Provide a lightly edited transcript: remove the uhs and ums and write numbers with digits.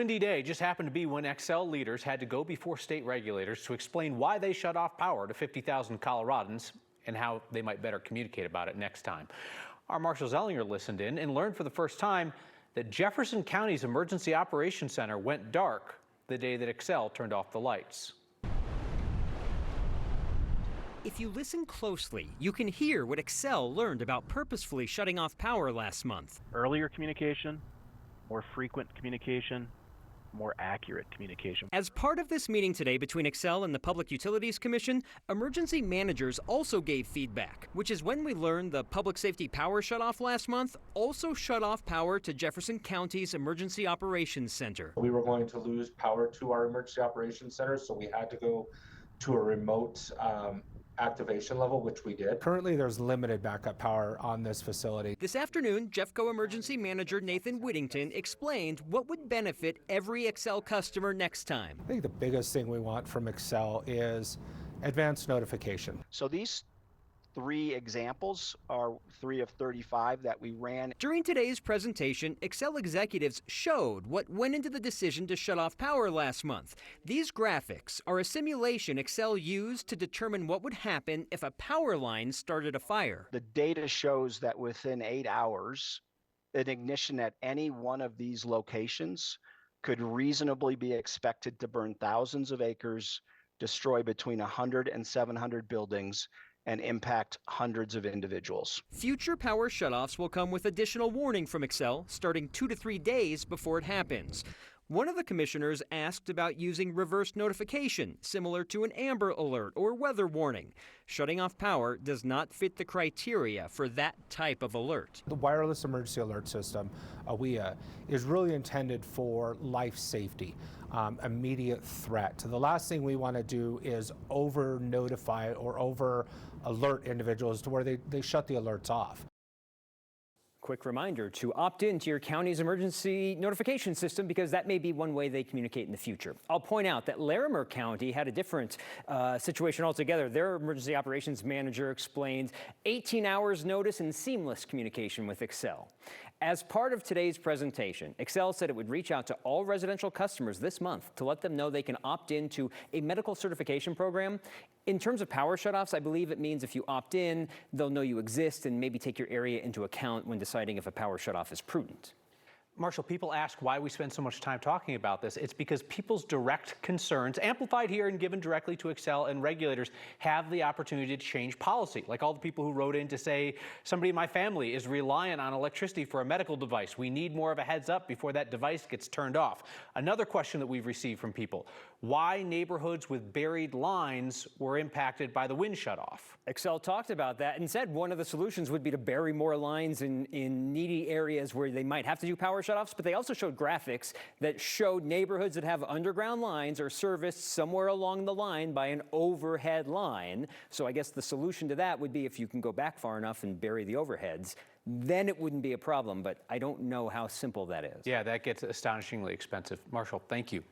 Windy day just happened to be when Xcel leaders had to go before state regulators to explain why they shut off power to 50,000 Coloradans and how they might better communicate about it next time. Our Marshall Zellinger listened in and learned for the first time that Jefferson County's Emergency Operations Center went dark the day that Xcel turned off the lights. If you listen closely, you can hear what Xcel learned about purposefully shutting off power last month. Earlier communication, more frequent communication, more accurate communication. As part of this meeting today between Xcel and the Public Utilities Commission, emergency managers also gave feedback, which is when we learned the public safety power shutoff last month also shut off power to Jefferson County's Emergency Operations Center. We were going to lose power to our Emergency Operations Center, so we had to go to a remote activation level, which we did. Currently, there's limited backup power on this facility. This afternoon, Jeffco Emergency Manager Nathan Whittington explained what would benefit every Xcel customer next time. I think the biggest thing we want from Xcel is advanced notification. So these 3 examples are 3 of 35 that we ran. During today's presentation, Xcel executives showed what went into the decision to shut off power last month. These graphics are a simulation Xcel used to determine what would happen if a power line started a fire. The data shows that within 8 hours, an ignition at any one of these locations could reasonably be expected to burn thousands of acres, destroy between 100 and 700 buildings, and impact hundreds of individuals. Future power shutoffs will come with additional warning from Xcel starting 2 to 3 days before it happens. One of the commissioners asked about using reverse notification, similar to an Amber Alert or weather warning. Shutting off power does not fit the criteria for that type of alert. The Wireless Emergency Alert System, WEA, is really intended for life safety, immediate threat. The last thing we want to do is over-notify or over-alert individuals to where they shut the alerts off. Quick reminder to opt into your county's emergency notification system because that may be one way they communicate in the future. I'll point out that Larimer County had a different situation altogether. Their emergency operations manager explained 18 hours notice and seamless communication with Xcel. As part of today's presentation, Xcel said it would reach out to all residential customers this month to let them know they can opt into a medical certification program. In terms of power shutoffs, I believe it means if you opt in, they'll know you exist and maybe take your area into account when deciding if a power shutoff is prudent. Marshall, people ask why we spend so much time talking about this. It's because people's direct concerns, amplified here and given directly to Xcel and regulators, have the opportunity to change policy. Like all the people who wrote in to say, somebody in my family is reliant on electricity for a medical device. We need more of a heads up before that device gets turned off. Another question that we've received from people, why neighborhoods with buried lines were impacted by the wind shutoff. Xcel talked about that and said one of the solutions would be to bury more lines in needy areas where they might have to do power shutoffs, but they also showed graphics that showed neighborhoods that have underground lines are serviced somewhere along the line by an overhead line. So I guess the solution to that would be if you can go back far enough and bury the overheads, then it wouldn't be a problem, but I don't know how simple that is. Yeah, that gets astonishingly expensive. Marshall, thank you.